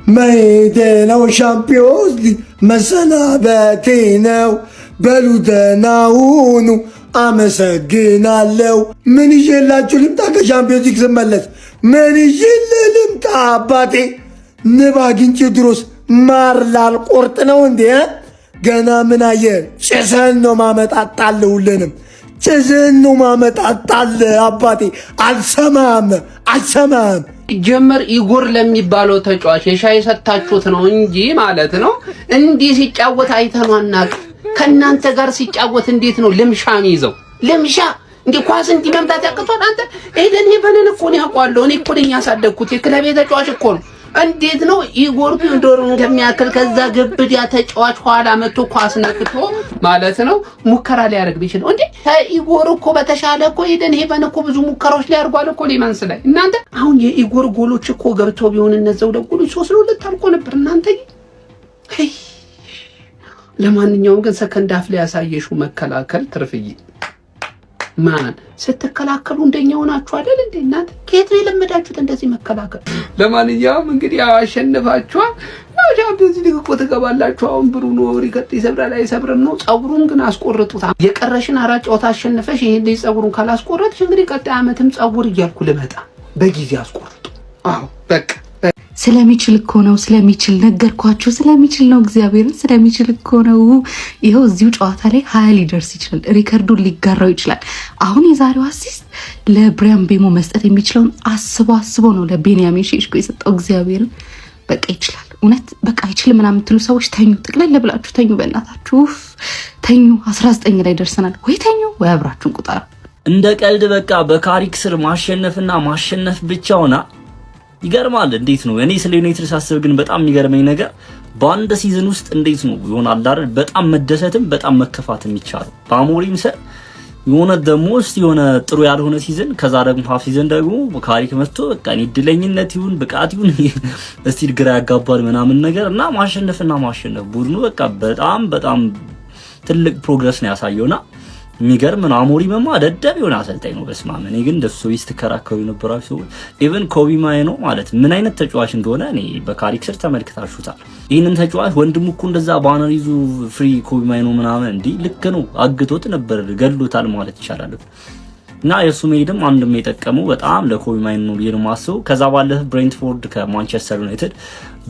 መሄዴ ነው ሻምፒዮንስ ሊግ መሰናበቴ ነው በሉ ደህና ሁኑ አመሰግናለሁ። ምን ይዤላችሁ ልምጣ? ከሻምፒዮንስ ሊግ ስመለስ ምን ይዤ ልምጣ? አባቴ ንብ አግኝቼ ድሮስ ማር ላልቆርጥ ነው እንዴ? ገና ምን አየህ? ጭሰን ነው ማመጣጣለሁልንም ጭሰን ነው ማመጣጣለ አባቴ። አልሰማም ጀመር ኢጎር ለሚባለው ተጫዋች የሻይ ሰጣችሁት ነው እንጂ ማለት ነው። እንዲህ ሲጫወት አይተነው አናውቅ። ከናንተ ጋር ሲጫወት እንዴት ነው ልምሻም ይዘው ልምሻ እንዴ ኳስ እንዲህ መምታት ያቅቷል። አንተ ኤደን ይበለን እኮ ነው ያውቃለሁ። እኔ እኮ ነኝ ያሳደግኩት የክለቤ ተጫዋች እኮ ነው። እንዴት ነው ኢጎር ፒንዶር እንደሚያክል ከዛ ግብድ ያ ተጫዋች ኋላ መጥቶ ኳስ ነክቶ ማለት ነው ሙከራ ሊያደርግ ቢችል እንዴ? ኢጎር እኮ በተሻለ እኮ ኤደን ሄቨን እኮ ብዙ ሙከራዎች ሊያደርጓል እኮ ሊማንስ ላይ እናንተ አሁን የኢጎር ጎሎች እኮ ገብተው ቢሆን እነዛው ደጎሎች 3-2 አልቆ ነበር እናንተ። ለማንኛውም ግን ሰከንድ አፍ ላይ ያሳየሽው መከላከል ትርፍዬ ማን ስትከላከሉ እንደኛው ናችሁ አይደል እንዴ? እናንተ ከየት ነው የለመዳችሁት እንደዚህ መከላከል? ለማንኛውም እንግዲህ አሸንፋችኋል። ያው ቻምፒዮንስ ሊግ እኮ ተገባላችሁ። አሁን ብሩኖ ሪከርድ ይሰብራል አይሰብርም ነው። ጸጉሩን ግን አስቆርጡት። የቀረሽን አራት ጨዋታ አሸንፈሽ ይሄን ልጅ ጸጉሩን ካላስቆረጥሽ እንግዲህ ቀጣይ ዓመትም ጸጉር እያልኩ ልመጣ በጊዜ አስቆርጡ። አዎ በቃ ስለሚችል እኮ ነው። ስለሚችል ነገርኳችሁ። ስለሚችል ነው። እግዚአብሔርን ስለሚችል እኮ ነው። ይኸው እዚሁ ጨዋታ ላይ 20 ሊደርስ ይችላል። ሪከርዱን ሊጋራው ይችላል። አሁን የዛሬው አሲስት ለብሪያን ቤሞ መስጠት የሚችለውን አስቦ ነው ለቤንያሚን ሼሽኮ የሰጠው። እግዚአብሔርን በቃ ይችላል። እውነት በቃ አይችልም ምናምን የምትሉ ሰዎች ተኙ፣ ጥቅለል ብላችሁ ተኙ። በእናታችሁ ተኙ። 19 ላይ ደርሰናል። ወይ ተኙ ወይ አብራችሁን ቁጠሩ። እንደ ቀልድ በቃ በካሪክ ስር ማሸነፍና ማሸነፍ ብቻ ሆና ይገርማል። እንዴት ነው እኔ ስለ ዩናይትድ ሳስብ ግን በጣም የሚገርመኝ ነገር በአንድ ሲዝን ውስጥ እንዴት ነው ይሆናል አይደል በጣም መደሰትም በጣም መከፋትም ይቻላል። በአሞሪም ሰ የሆነ ደሞስት የሆነ ጥሩ ያልሆነ ሲዝን ከዛ ደግሞ ሀፍ ሲዝን ደግሞ ካሪክ መጥቶ በቃ እድለኝነት ይሁን ብቃት ይሁን እስቲ ግራ ያጋባል ምናምን ነገር እና ማሸነፍና ማሸነፍ ቡድኑ በቃ በጣም ትልቅ ፕሮግረስ ነው ያሳየውና የሚገርም ነው። አሞሪምማ ደደብ የሆነ አሰልጣኝ ነው። በስማም እኔ ግን ደስ ሶይስ ተከራከሩ የነበራችሁ ሰዎች ኢቭን ኮቢ ማይኖ ማለት ምን አይነት ተጫዋች እንደሆነ እኔ በካሪክ ስር ተመልክታችሁታል። ይሄንን ተጫዋች ወንድሙ እኮ እንደዛ ባነር ይዞ ፍሪ ኮቢ ማይኖ ምናምን እንዲህ ልክ ነው አግቶት ነበር ገድሎታል ማለት ይቻላል። እና የሱ ሜድም አንድም የጠቀመው በጣም ለኮቢ ማይኖ ነው የማስበው። ከዛ ባለፈ ብሬንትፎርድ ከማንቸስተር ዩናይትድ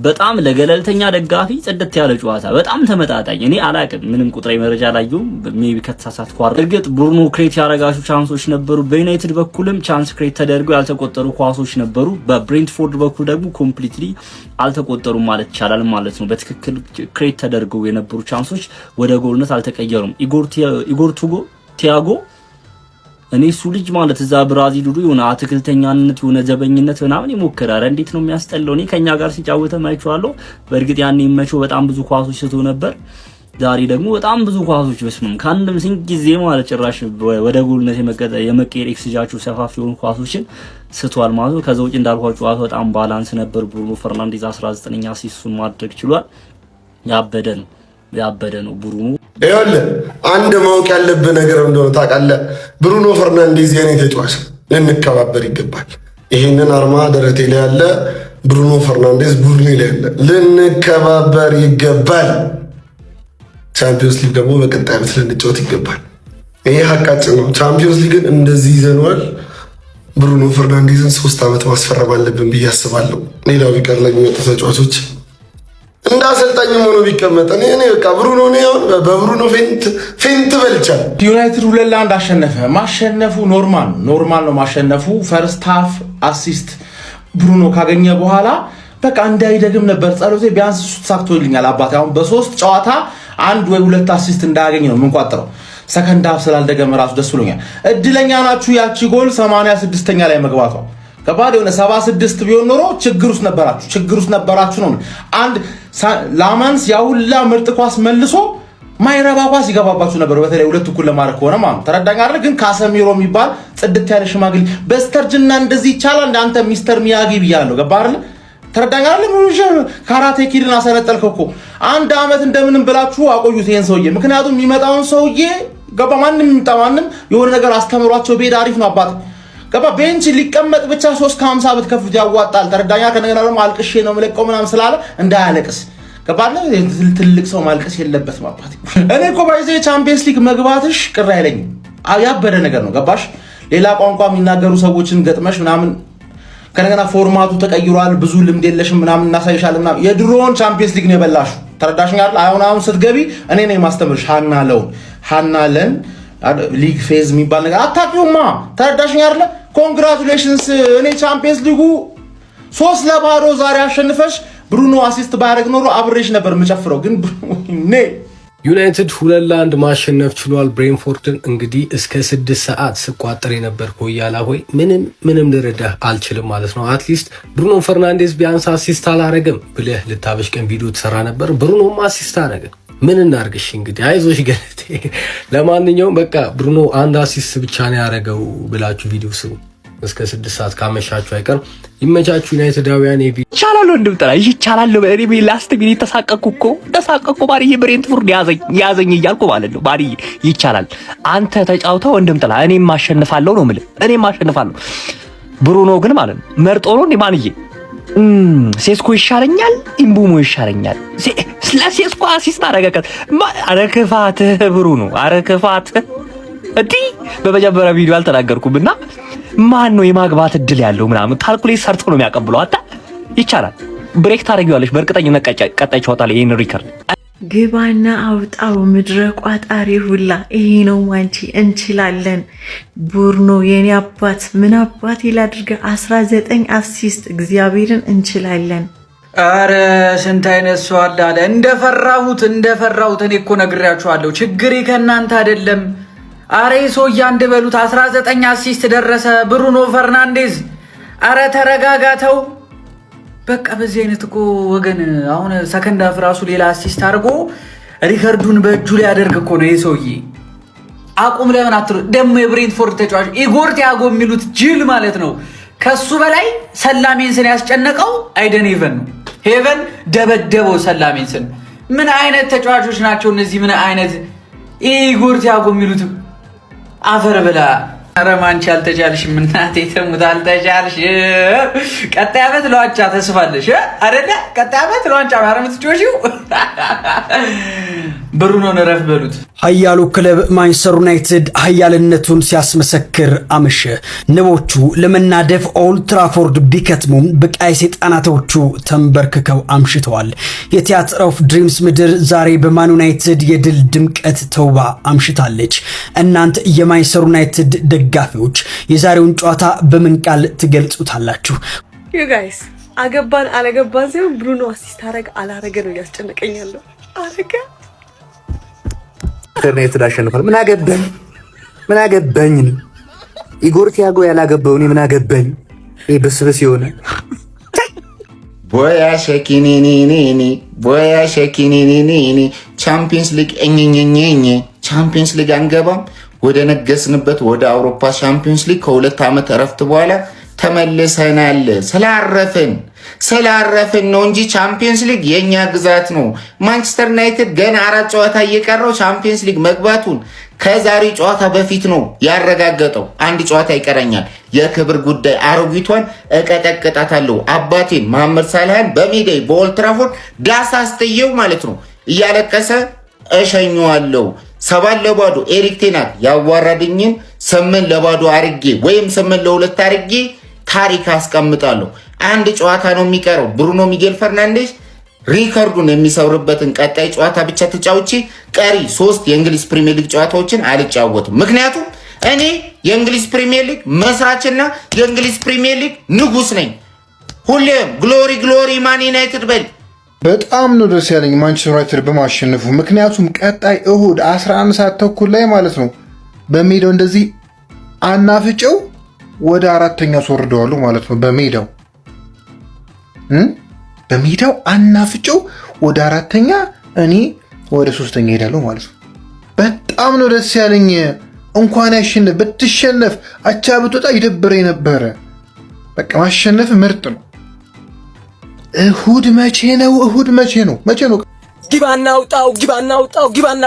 በጣም ለገለልተኛ ደጋፊ ጽድት ያለ ጨዋታ በጣም ተመጣጣኝ። እኔ አላቅም ምንም ቁጥራዊ መረጃ ላየው ሜቢ ከተሳሳትኩ እርግጥ ብሩኖ ክሬት ያረጋችሁ ቻንሶች ነበሩ። በዩናይትድ በኩልም ቻንስ ክሬት ተደርገው ያልተቆጠሩ ኳሶች ነበሩ። በብሬንትፎርድ በኩል ደግሞ ኮምፕሊትሊ አልተቆጠሩም ማለት ይቻላል ማለት ነው። በትክክል ክሬት ተደርገው የነበሩ ቻንሶች ወደ ጎልነት አልተቀየሩም። ኢጎር ቲያጎ እኔ እሱ ልጅ ማለት እዛ ብራዚል ዱዱ የሆነ አትክልተኛነት የሆነ ዘበኝነት ምናምን ይሞክራል። እንዴት ነው የሚያስጠላው። እኔ ከኛ ጋር ሲጫወተ ማይቻለሁ። በእርግጥ ያኔ መቼው በጣም ብዙ ኳሶች ስቶ ነበር። ዛሬ ደግሞ በጣም ብዙ ኳሶች በስመም ከአንድም ሲንግ ጊዜ ማለት ጭራሽ ወደ ጎልነት የመቀየር ኤክስጃቸው ሰፋፊ የሆኑ ኳሶችን ስቷል ማለት ነው። ከዛ ውጭ እንዳልኳችሁ ጨዋታው በጣም ባላንስ ነበር። ብሩኖ ፈርናንዴዝ 19ኛ አሲስቱን ማድረግ ችሏል። ያበደ ነው ብሩኖ። ይኸውልህ አንድ ማወቅ ያለብህ ነገር እንደሆነ ታውቃለህ። ብሩኖ ፈርናንዴዝ የኔ ተጫዋች ልንከባበር ይገባል። ይሄንን አርማ ደረቴ ላይ ያለ ብሩኖ ፈርናንዴዝ ቡድኔ ላይ ያለ ልንከባበር ይገባል። ቻምፒዮንስ ሊግ ደግሞ በቀጣይ ዓመት ልንጫወት ይገባል። ይሄ ሀቃችን ነው። ቻምፒዮንስ ሊግን እንደዚህ ይዘነዋል። ብሩኖ ፈርናንዴዝን 3 ዓመት ማስፈረም አለብን ብዬ አስባለሁ። ሌላው ቢቀር ለሚመጡ ተጫዋቾች እንደ አሰልጣኝም ሆኖ ቢቀመጥ እኔ በቃ ብሩኖ ነው በብሩኖ ፌንት በልቻል። ዩናይትድ 2-1 አሸነፈ። ማሸነፉ ኖርማል ነው ማሸነፉ። ፈርስት ሃፍ አሲስት ብሩኖ ካገኘ በኋላ በቃ እንዳይደግም ነበር ጸሎቴ። ቢያንስ እሱ ተሳክቶልኛል አባቴ። አሁን በ3 ጨዋታ 1 ወይ 2 አሲስት እንዳያገኝ ነው የምንቋጥረው። ሰከንድ ሃፍ ስላልደገመ ራሱ ደስ ብሎኛል። እድለኛ ናችሁ ያቺ ጎል 86ኛ ላይ መግባቷ። ከባድ የሆነ 76 ቢሆን ኖሮ ችግር ውስጥ ነበራችሁ ነው። አንድ ላማንስ ያውላ ምርጥ ኳስ መልሶ ማይረባ ኳስ ይገባባችሁ ነበር። በተለይ ሁለት እኩል ለማድረግ ሆነ ማለት ተረዳኝ አይደል? ግን ካሰሚሮ የሚባል ጽድት ያለ ሽማግሌ በስተርጅና እንደዚህ ይቻላል እንደ አንተ ሚስተር ሚያጊ ብያለሁ። ገባ አይደል? ተረዳኝ አይደል? ካራቴ ኪድን አሰለጠልከው እኮ 1 ዓመት እንደምንም ብላችሁ አቆዩት ይሄን ሰውዬ። ምክንያቱም የሚመጣውን ሰውዬ ገባ ማንም የሆነ ነገር አስተምሯቸው ቤት አሪፍ ነው አባት ገባ ቤንች ሊቀመጥ ብቻ 350 ብትከፍት ያዋጣል። ተረዳኛ። ከነገና ደግሞ አልቅሼ ነው የምለቀው ምናምን ስላለ እንዳያለቅስ ገባለ። ትልቅ ሰው ማልቀስ የለበትም አባቴ። እኔ እኮ ባይዘ ቻምፒየንስ ሊግ መግባትሽ ቅር አይለኝም። ያበደ ነገር ነው ገባሽ። ሌላ ቋንቋ የሚናገሩ ሰዎችን ገጥመሽ ምናምን ከነገና ፎርማቱ ተቀይሯል። ብዙ ልምድ የለሽም ምናምን እናሳይሻለን ምናምን። የድሮውን ቻምፒየንስ ሊግ ነው የበላሹ። ተረዳሽኝ አይደል? አሁን ስትገቢ እኔ ነኝ ማስተምርሽ። ሃናለን ሊግ ፌዝ የሚባል ነገር አታውቂውማ። ተረዳሽኝ አይደል? ኮንግራቹሌሽንስ። እኔ ቻምፒየንስ ሊጉ 3-0 ዛሬ አሸንፈሽ ብሩኖ አሲስት ባያደርግ ኖሮ አብሬሽ ነበር የምጨፍረው። ግን ዩናይትድ 2-1 ማሸነፍ ችሏል ብሬንፎርድን። እንግዲህ እስከ 6 ሰዓት ስቋጠር የነበር ኮያላ ሆይ ምንም ልረዳህ አልችልም ማለት ነው። አትሊስት ብሩኖ ፈርናንዴዝ ቢያንስ አሲስት አላረገም ብለህ ልታበሽቀን ቪዲዮ ትሰራ ነበር። ብሩኖም አሲስት አረገ። ምን እናርግሽ እንግዲህ አይዞሽ ገለቴ። ለማንኛውም በቃ ብሩኖ አንድ አሲስት ብቻ ነው ያደረገው ብላችሁ ቪዲዮ ስሩ። እስከ 6 ሰዓት ካመሻችሁ አይቀር ይመቻችሁ። ዩናይትዳውያን ይቻላል እንድምጠራ ይቻላል። እኔ ላስት ሚኒት ተሳቀቅኩ ባሪዬ ብሬንትፎርድ ያዘኝ እያልኩ ማለት ነው። ባሪዬ ይቻላል። አንተ ተጫውተው እንድምጠላ እኔም ማሸንፋለሁ ነው የምልህ። እኔም ማሸንፋለሁ። ብሩኖ ግን ማለት ነው መርጦ ነው እንዴ ማንዬ? ሴስኮ ይሻለኛል፣ ኢምቡሞ ይሻለኛል። ለሴስኮ አሲስት አረጋከት አረከፋትህ ብሩኖ አረከፋትህ እንዴ። በመጀመሪያ ቪዲዮ አልተናገርኩምና ማን ነው የማግባት እድል ያለው ምናምን ካልኩሌት ሰርቶ ነው የሚያቀብለው። አታ ይቻላል። ብሬክ ታደርጊዋለሽ በእርግጠኝነት ቀጣይ ቻውታል ይሄን ሪከርድ ግባና አውጣው ምድረ ቋጣሪ ሁላ። ይሄ ነው አንቺ እንችላለን። ቡርኖ የኔ አባት ምን አባት ይላድርገ 19 አሲስት እግዚአብሔርን እንችላለን። አረ ስንት አይነት ሰው አለ። እንደፈራሁት እኔ እኮ ነግሬያችኋለሁ። ችግሬ ከእናንተ አይደለም። አሬ ሰው ያንደበሉት 19 አሲስት ደረሰ ብሩኖ ፈርናንዴዝ። አረ ተረጋጋተው በቃ። በዚህ አይነት እኮ ወገን አሁን ሰከንድ አፍ ራሱ ሌላ አሲስት አድርጎ ሪከርዱን በእጁ ላይ ያደርግ እኮ ነው። ይሄ ሰውዬ አቁም ለምን አትሉ? ደግሞ የብሬንትፎርድ ተጫዋች ኢጎር ቲያጎ የሚሉት ጅል ማለት ነው። ከሱ በላይ ሰላሜንስን ያስጨነቀው አይደን ሄቨን ነው። ሄቨን ደበደበው ሰላሜንስን። ምን አይነት ተጫዋቾች ናቸው እነዚህ? ምን አይነት ኢጎር ቲያጎ የሚሉት አፈር ብላ። ኧረ ማንቺ አልተቻልሽም እናቴ ተሙት አልተቻልሽ። ቀጣይ ዓመት ለዋንጫ ተስፋለሽ አይደለ? ቀጣይ ዓመት ለዋንጫ ነው የምትጮሺው። ብሩኖን ረፍ በሉት። ኃያሉ ክለብ ማንቸስተር ዩናይትድ ኃያልነቱን ሲያስመሰክር አመሸ። ንቦቹ ለመናደፍ ኦልድ ትራፎርድ ቢከትሙም በቀይ ሰይጣናቶቹ ተንበርክከው አምሽተዋል። የቲያትር ኦፍ ድሪምስ ምድር ዛሬ በማን ዩናይትድ የድል ድምቀት ተውባ አምሽታለች። እናንተ የማንቸስተር ዩናይትድ ደጋፊዎች የዛሬውን ጨዋታ በምን ቃል ትገልጹታላችሁ? ዩ ጋይስ አገባን አላገባን ሲሆን ብሩኖ አሲስት አላረገ ነው ያስጨነቀኛለሁ። አረገ ዩናይትድ አሸንፏል። ምን አገባኝ? ኢጎር ቲያጎ ያላገባው እኔ ምን አገባኝ? ይሄ በስበስ የሆነ ቦያ ሸኪኒኒ ቻምፒየንስ ሊግ እኝኝኝኝ ቻምፒየንስ ሊግ አንገባም። ወደ ነገስንበት ወደ አውሮፓ ቻምፒየንስ ሊግ ከ2 ዓመት እረፍት በኋላ ተመልሰናል። ስላረፍን ነው እንጂ ቻምፒየንስ ሊግ የኛ ግዛት ነው። ማንቸስተር ዩናይትድ ገና 4 ጨዋታ እየቀረው ቻምፒየንስ ሊግ መግባቱን ከዛሬ ጨዋታ በፊት ነው ያረጋገጠው። 1 ጨዋታ ይቀረኛል፣ የክብር ጉዳይ አሮጊቷን እቀጠቅጣታለሁ። አባቴን መሐመድ ሳላህን በሜዳይ በኦልድ ትራፎርድ ዳሳስተየው ማለት ነው እያለቀሰ እሸኘዋለሁ። 7-0 ኤሪክ ቴናግ ያዋራድኝን 8-0 አርጌ ወይም 8-2 አርጌ ታሪክ አስቀምጣለሁ። 1 ጨዋታ ነው የሚቀረው። ብሩኖ ሚጌል ፈርናንዴዝ ሪከርዱን የሚሰብርበትን ቀጣይ ጨዋታ ብቻ ተጫውቼ ቀሪ 3 የእንግሊዝ ፕሪሚየር ሊግ ጨዋታዎችን አልጫወትም። ምክንያቱም እኔ የእንግሊዝ ፕሪሚየር ሊግ መስራችና የእንግሊዝ ፕሪሚየር ሊግ ንጉስ ነኝ። ሁሌም ግሎሪ ማን ዩናይትድ በል። በጣም ነው ደስ ያለኝ ማንቸስተር ዩናይትድ በማሸነፉ። ምክንያቱም ቀጣይ እሁድ 11 ሰዓት ተኩል ላይ ማለት ነው በሜዳው እንደዚህ አናፍጨው ወደ 4ኛ ወርደዋል ማለት ነው። በሜዳው አናፍጨው ወደ 4ኛ፣ እኔ ወደ 3ኛ ሄዳለሁ ማለት ነው። በጣም ነው ደስ ያለኝ። እንኳን ያሸነፍ ብትሸነፍ አቻ ብትወጣ ይደብረኝ ነበረ። በቃ ማሸነፍ ምርጥ ነው። እሁድ መቼ ነው? ግባና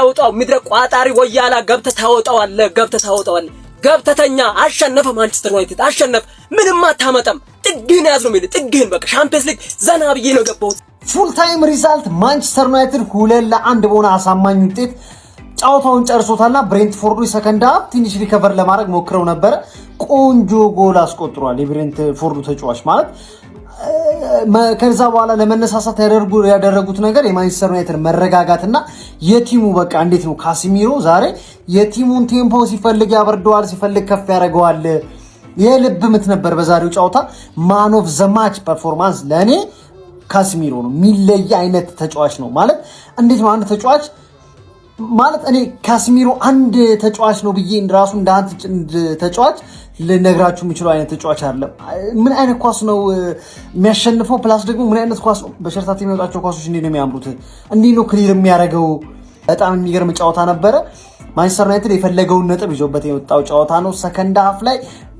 አውጣው ምድረ ቋጣሪ ወያላ ገብተህ ታወጣዋለህ። ገብተተኛ አሸነፈ። ማንቸስተር ዩናይትድ አሸነፈ። ምንም አታመጣም። ጥግህን ያዝ ነው የሚል ጥግህን በቃ ሻምፒየንስ ሊግ ዘና ብዬ ነው ገባሁት። ፉል ታይም ሪዛልት ማንቸስተር ዩናይትድ 2-1 በሆነ አሳማኝ ውጤት ጫውታውን ጨርሶታልና ብሬንትፎርዱ ሰከንድ ሃፍ ትንሽ ሪከቨር ለማድረግ ሞክረው ነበር። ቆንጆ ጎል አስቆጥሯል የብሬንትፎርዱ ተጫዋች ማለት ከዛ በኋላ ለመነሳሳት ያደረጉት ነገር የማንቸስተር ዩናይትድ መረጋጋትና የቲሙ በቃ እንዴት ነው ካሲሚሮ ዛሬ የቲሙን ቴምፖ ሲፈልግ ያበርደዋል፣ ሲፈልግ ከፍ ያደርገዋል። የልብ ምት ነበር በዛሬው ጨዋታ። ማን ኦፍ ዘ ማች ፐርፎርማንስ ለኔ ካሲሚሮ ነው። የሚለይ አይነት ተጫዋች ነው ማለት እንዴት ነው አንድ ተጫዋች ማለት እኔ ካሲሚሮ አንድ ተጫዋች ነው ብዬ ራሱ እንደ አንድ ተጫዋች ልነግራችሁ የሚችለው አይነት ተጫዋች አይደለም። ምን አይነት ኳስ ነው የሚያሸንፈው፣ ፕላስ ደግሞ ምን አይነት ኳስ ነው በሸርታት የሚወጣቸው ኳሶች እንዴት ነው የሚያምሩት፣ እንዴት ነው ክሊር የሚያደርገው። በጣም የሚገርም ጨዋታ ነበረ። ማንቸስተር ዩናይትድ የፈለገውን ነጥብ ይዞበት የወጣው ጨዋታ ነው። ሰከንድ ሃፍ ላይ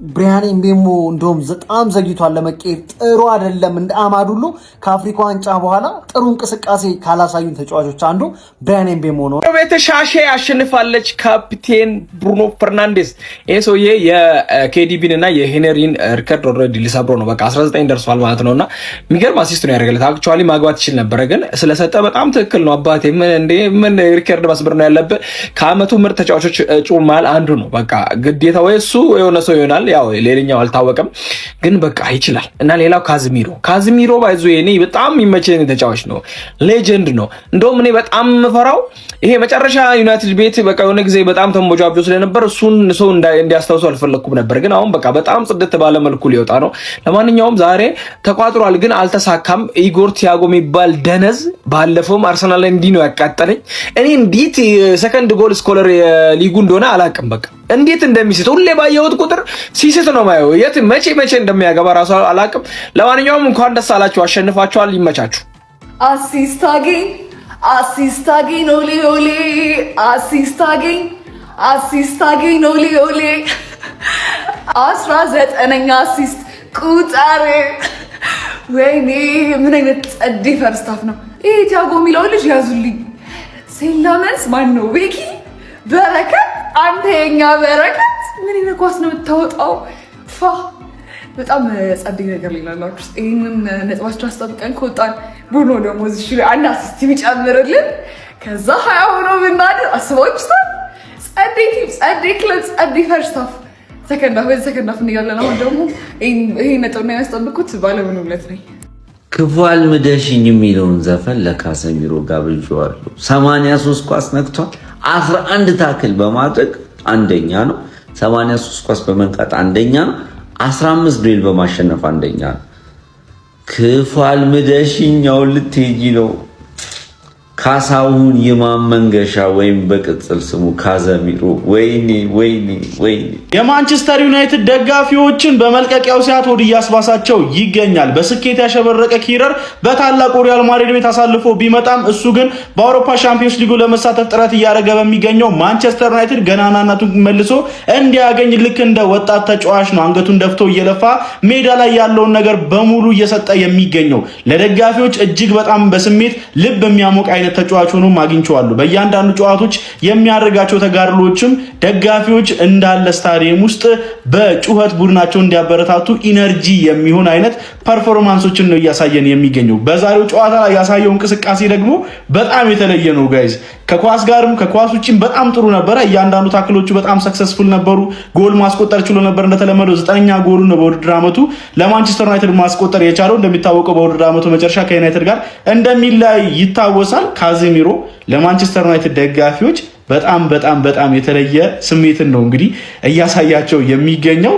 ብሪያን ኤምቤሞ እንደውም በጣም ዘግይቷል ለመቀየር፣ ጥሩ አይደለም። እንደ አማድ ሁሉ ከአፍሪካ ዋንጫ በኋላ ጥሩ እንቅስቃሴ ካላሳዩን ተጫዋቾች አንዱ ብሪያን ኤምቤሞ ነው። ቤተሻሼ አሸንፋለች። ካፕቴን ብሩኖ ፈርናንዴዝ ይሄ ሰውዬ የኬዲቢን እና የሄነሪን ሪከርድ ኦልሬዲ ሊሰብሮ ነው። በቃ 19 ደርሷል ማለት ነውና የሚገርም አሲስት ነው ያደረገለት። አክቹአሊ ማግባት ይችል ነበረ ግን ስለሰጠ በጣም ትክክል ነው። አባቴ ምን ሪከርድ መስበር ነው ያለበት። ከአመቱ ምርጥ ተጫዋቾች እጩ መሃል አንዱ ነው። በቃ ግዴታ ወይ እሱ የሆነ ሰው ይሆናል፣ ያው ሌላኛው አልታወቀም፣ ግን በቃ ይችላል። እና ሌላው ካዝሚሮ ባይዞ እኔ በጣም የሚመቸኝ ተጫዋች ነው። ሌጀንድ ነው። እንደውም እኔ በጣም የምፈራው ይሄ መጨረሻ ዩናይትድ ቤት በቃ የሆነ ጊዜ በጣም ተሞጃጆ ስለነበር እሱን ሰው እንዲያስታውሱ አልፈለኩም ነበር፣ ግን አሁን በቃ በጣም ጽድት ባለ መልኩ ሊወጣ ነው። ለማንኛውም ዛሬ ተቋጥሯል፣ ግን አልተሳካም። ኢጎር ቲያጎ የሚባል ደነዝ ባለፈውም አርሰናል ላይ እንዲህ ነው ያቃጠለኝ። እኔ እንዴት ሰከንድ ጎል ስኮለር ሊጉ እንደሆነ አላውቅም። በቃ እንዴት እንደሚስት ሁሌ ባየሁት ቁጥር ሲስት ነው ማየው። የት መቼ እንደሚያገባ ራሱ አላውቅም። ለማንኛውም እንኳን ደስ አላችሁ፣ አሸንፋችኋል። ይመቻችሁ። አሲስታጌን ኦሌ ኦሌ አሲስታጌን ኦሌ ኦሌ 19ኛ አሲስት ቁጠር። ወይኔ ምን አይነት ጸዴ ፈርስታፍ ነው ይሄ! ቲያጎ የሚለው ልጅ ያዙልኝ። ሴላመንስ ማን ነው? ቤኪ በረከት፣ አንተ የኛ በረከት። ምን አይነት ኳስ ነው የምታወጣው? በጣም ጸዴ ነገር ሊላላችሁ። ይህንን ነጥባችሁ አስጠብቀን ከወጣን ብሩኖ ደግሞ እዚህ ላይ አንድ አሲስት የሚጨምርልን ከዛ 20 ሆኖ ብናድር አስባችሁታል? ጸዴ ቲም፣ ጸዴ ክለብ፣ ጸዴ ፈርስታፍ። ሰከንድ ሃፍ እንያለን። አሁን ደግሞ ይሄ ነጥብ ነው ያስጠብቁት። ባለምንነት ነኝ። ክፉ አልምደሽኝ የሚለውን ዘፈን ለካሰሚሮ ጋብዤዋለሁ። 83 ኳስ ነክቷል። 11 ታክል በማድረግ አንደኛ ነው። 83 ኳስ በመንቃት አንደኛ ነው። 15 ዱኤል በማሸነፍ አንደኛ ነው። ክፉ አልምደሽኛው ልትሄጂ ነው። ካሳሁን ይማም መንገሻ ወይም በቅጽል ስሙ ካዘሚሮ። ወይኔ የማንቸስተር ዩናይትድ ደጋፊዎችን በመልቀቂያው ሰዓት ወደ ያስባሳቸው ይገኛል። በስኬት ያሸበረቀ ኪረር በታላቁ ሪያል ማድሪድ ቤት አሳልፎ ቢመጣም እሱ ግን በአውሮፓ ሻምፒዮንስ ሊግ ለመሳተፍ ጥረት እያደረገ በሚገኘው ማንቸስተር ዩናይትድ ገናናነቱን መልሶ እንዲያገኝ ልክ እንደ ወጣት ተጫዋች ነው አንገቱን ደፍቶ እየለፋ ሜዳ ላይ ያለውን ነገር በሙሉ እየሰጠ የሚገኘው። ለደጋፊዎች እጅግ በጣም በስሜት ልብ የሚያሞቅ አይነት ተጫዋች ሆኖ አግኝቼዋለሁ። በእያንዳንዱ ጨዋታዎች የሚያደርጋቸው ተጋድሎችም ደጋፊዎች እንዳለ ስታዲየም ውስጥ በጩኸት ቡድናቸው እንዲያበረታቱ ኢነርጂ የሚሆን አይነት ፐርፎርማንሶችን ነው እያሳየን የሚገኘው። በዛሬው ጨዋታ ላይ ያሳየው እንቅስቃሴ ደግሞ በጣም የተለየ ነው ጋይዝ። ከኳስ ጋርም ከኳስ ውጪም በጣም ጥሩ ነበረ። እያንዳንዱ ታክሎቹ በጣም ሰክሰስፉል ነበሩ። ጎል ማስቆጠር ችሎ ነበር። እንደተለመደው 9ኛ ጎሉ ነው በውድድር ዓመቱ ለማንቸስተር ዩናይትድ ማስቆጠር የቻለው። እንደሚታወቀው በውድድር ዓመቱ መጨረሻ ከዩናይትድ ጋር እንደሚለያይ ይታወሳል። ካዚሚሮ ለማንቸስተር ዩናይትድ ደጋፊዎች በጣም የተለየ ስሜትን ነው እንግዲህ እያሳያቸው የሚገኘው።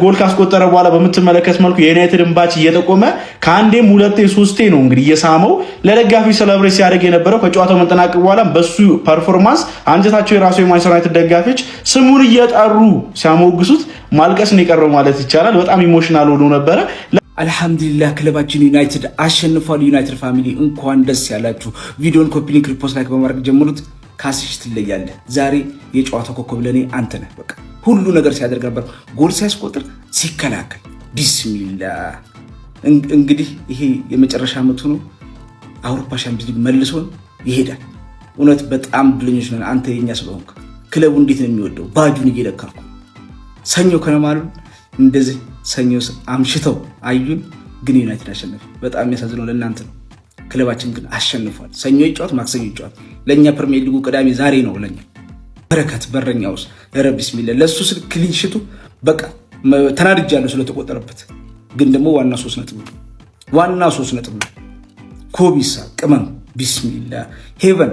ጎል ካስቆጠረ በኋላ በምትመለከት መልኩ የዩናይትድን ባች እየጠቆመ ከአንዴም ሁለቴ ሶስቴ ነው እንግዲህ እየሳመው ለደጋፊ ሰለብሬት ሲያደርግ የነበረው። ከጨዋታው መጠናቀቅ በኋላ በሱ ፐርፎርማንስ አንጀታቸው የራሱ የማንቸስተር ዩናይትድ ደጋፊዎች ስሙን እየጠሩ ሲያሞግሱት ማልቀስ ነው የቀረው ማለት ይቻላል። በጣም ኢሞሽናል ሆኖ ነበረ። አልሐምዱሊላህ ክለባችን ዩናይትድ አሸንፏል። ዩናይትድ ፋሚሊ እንኳን ደስ ያላችሁ። ቪዲዮን ኮፒ ሊንክ፣ ሪፖስት፣ ላይክ በማድረግ ጀምሩት። ካስሽ ትለያለህ። ዛሬ የጨዋታ ኮከብ ለኔ አንተ ነህ። በቃ ሁሉ ነገር ሲያደርግ ነበር፣ ጎል ሲያስቆጥር፣ ሲከላከል። ቢስሚላህ እንግዲህ ይሄ የመጨረሻ ዓመቱ ነው። አውሮፓ ሻምፒዮንስ ሊግ መልሶን ይሄዳል። እውነት በጣም ብለኞች ነን። አንተ የኛ ስለሆንክ ክለቡ እንዴት ነው የሚወደው። ባጁን እየለካኩ ሰኞ ከነማሉ እንደዚህ ሰኞ አምሽተው አዩን፣ ግን ዩናይትድ አሸነፈ። በጣም የሚያሳዝነው ለእናንተ ነው። ክለባችን ግን አሸንፏል። ሰኞ ይጫወት፣ ማክሰኞ ይጫወት። ለእኛ ፕሪሚየር ሊጉ ቅዳሜ ዛሬ ነው። ለኛ በረከት በረኛ ውስጥ ረብ ቢስሚላህ ለሱ ስል ክሊን ሽቱ በቃ ተናድጃለሁ ስለተቆጠረበት። ግን ደግሞ ዋና 3 ነጥብ ነው። ዋና 3 ነጥብ ነው። ኮቢሳ ቅመም ቢስሚላህ ሄቨን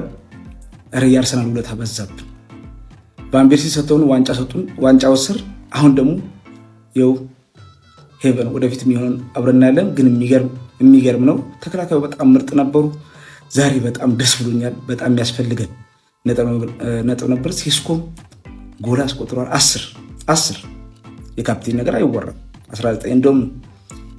ሪያል አርሰናል ውለታ በዛብን። ቫንቤርሲ ሰጥተውን ዋንጫ ሰጡን፣ ዋንጫ ወስር። አሁን ደግሞ ይኸው ሄቨን ወደፊት የሚሆነን አብረና ያለን። ግን የሚገርም ነው። ተከላካዩ በጣም ምርጥ ነበሩ። ዛሬ በጣም ደስ ብሎኛል። በጣም የሚያስፈልገን ነጥብ ነበር። ሴስኮም ጎል አስቆጥሯል። 10 የካፕቴን ነገር አይወራም። 19 እንደውም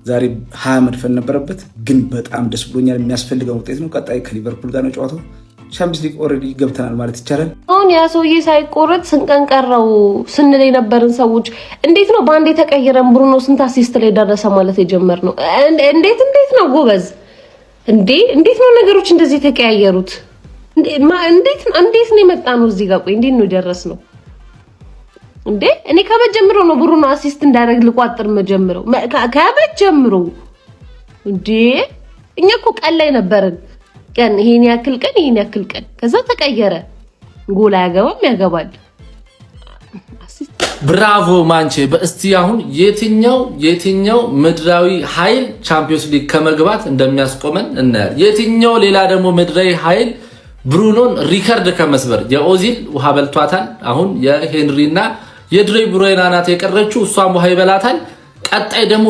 ዛሬ 20 መድፈን ነበረበት። ግን በጣም ደስ ብሎኛል። የሚያስፈልገን ውጤት ነው። ቀጣይ ከሊቨርፑል ጋር ነው ጨዋታው። ቻምፒየንስ ሊግ ኦልሬዲ ገብተናል ማለት ይቻላል። አሁን ያ ሰውዬ ሳይቆረጥ ስንቀን ቀረው ስንል የነበርን ሰዎች እንዴት ነው በአንድ የተቀየረን ብሩኖ ስንት አሲስት ላይ ደረሰ ማለት የጀመርነው? እንዴት ነው ጎበዝ? እንዴት ነው ነገሮች እንደዚህ የተቀያየሩት? እንዴት ነው የመጣ ነው እዚህ ጋር? ቆይ እንዴት ነው የደረስነው? እኔ ከበት ጀምሮ ነው ብሩኖ አሲስት እንዳደረግ ልቋጥር መጀምረው ከበት ጀምሮ እኛ እኮ ቀን ላይ ነበርን። ቀን ይሄን ያክል ቀን ከዛ ተቀየረ። ጎል ያገባም ያገባል። ብራቮ ማንቼ። በእስቲ አሁን የትኛው ምድራዊ ኃይል ቻምፒዮንስ ሊግ ከመግባት እንደሚያስቆመን እናያለን። የትኛው ሌላ ደግሞ ምድራዊ ኃይል ብሩኖን ሪከርድ ከመስበር የኦዚል ውሃ በልቷታል። አሁን የሄንሪና የድሬ ብሩይና ናት የቀረችው፣ እሷም ውሃ ይበላታል። ቀጣይ ደግሞ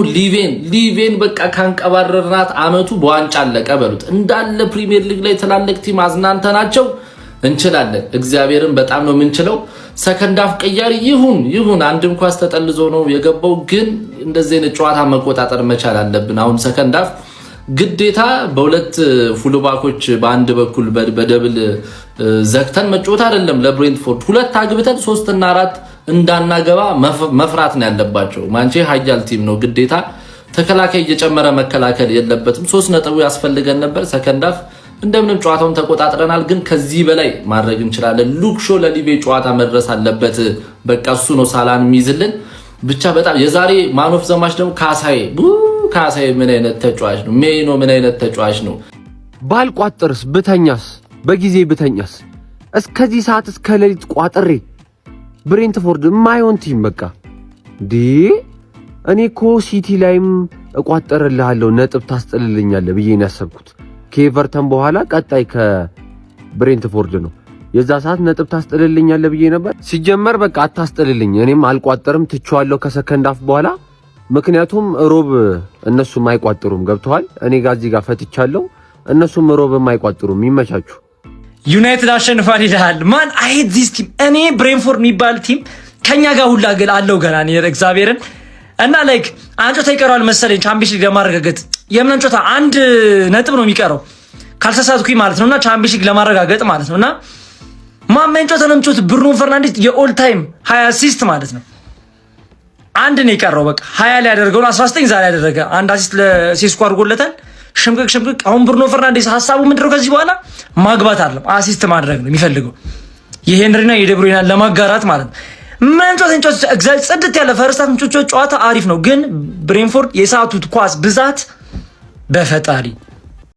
ሊቬን በቃ ካንቀባረርናት አመቱ በዋንጫ አለቀ በሉት። እንዳለ ፕሪሚየር ሊግ ላይ ትላልቅ ቲም አዝናንተናቸው እንችላለን። እግዚአብሔርን በጣም ነው የምንችለው። ሰከንድ አፍ ቀያሪ ይሁን አንድም ኳስ ተጠልዞ ነው የገባው። ግን እንደዚህ አይነት ጨዋታ መቆጣጠር መቻል አለብን። አሁን ሰከንድ አፍ ግዴታ በሁለት ፉልባኮች በአንድ በኩል በደብል ዘግተን መጫወት አይደለም። ለብሬንትፎርድ 2 አግብተን 3 እና 4 እንዳናገባ መፍራት ነው ያለባቸው። ማንቼ ሀያል ቲም ነው። ግዴታ ተከላካይ እየጨመረ መከላከል የለበትም። 3 ነጥቡ ያስፈልገን ነበር። ሰከንድ አፍ እንደምንም ጨዋታውን ተቆጣጥረናል። ግን ከዚህ በላይ ማድረግ እንችላለን። ሉክ ሾ ለሊቬ ጨዋታ መድረስ አለበት። በቃ እሱ ነው ሳላን የሚይዝልን። ብቻ በጣም የዛሬ ማኖፍ ዘማች ደግሞ ካሳይ ምን አይነት ተጫዋች ነው? ሜኖ ምን አይነት ተጫዋች ነው? ባልቋጥርስ በጊዜ ብተኛስ እስከዚህ ሰዓት እስከ ሌሊት ቋጥሬ ብሬንትፎርድ የማይሆን ቲም በቃ እኔ እኮ ሲቲ ላይም እቋጠርልሃለሁ ነጥብ ታስጥልልኛለህ ብዬ ነው ያሰብኩት። ከኤቨርተን በኋላ ቀጣይ ከብሬንትፎርድ ነው። የዛ ሰዓት ነጥብ ታስጥልልኛለህ ብዬ ነበር። ሲጀመር በቃ አታስጥልልኝ፣ እኔም አልቋጠርም ትቼዋለሁ ከሰከንድ አፍ በኋላ። ምክንያቱም ሮብ እነሱም አይቋጥሩም። ገብተዋል። እኔ ጋር እዚህ ጋር ፈትቻለሁ፣ እነሱም ሮብም አይቋጥሩም። ይመቻችሁ። ዩናይትድ አሸንፏል ይላል። ማን አይት ዚስ ቲም። እኔ ብሬንፎርድ የሚባል ቲም ከኛ ጋር ሁላ አለው ገና እኔ እግዚአብሔርን እና ላይክ አንጮታ ይቀራል መሰለኝ ቻምፒየንስ ሊግ ለማረጋገጥ። የምን አንጮታ? 1 ነጥብ ነው የሚቀረው ካልተሳሳትኩኝ ማለት ነውና ቻምፒየንስ ሊግ ለማረጋገጥ ማለት ነውና ማመንጮታ ነው የምጮት። ብሩኖ ፈርናንዴዝ የኦል ታይም 20 አሲስት ማለት ነው። 1 ነው የቀረው በቃ 20 ላይ ያደረገው 19 ዛሬ ያደረገ 1 አሲስት ለሴስኮ አድርጎለታል። ሽምቅቅ አሁን ብሩኖ ፈርናንዴዝ ሀሳቡ ምንድነው? ከዚህ በኋላ ማግባት አይደለም አሲስት ማድረግ ነው የሚፈልገው። የሄንሪና የደብሩይና ለማጋራት ማለት ነው። መንጮት ጽድት ያለ ፈርስታት ጨዋታ አሪፍ ነው። ግን ብሬንፎርድ የሰዓቱት ኳስ ብዛት በፈጣሪ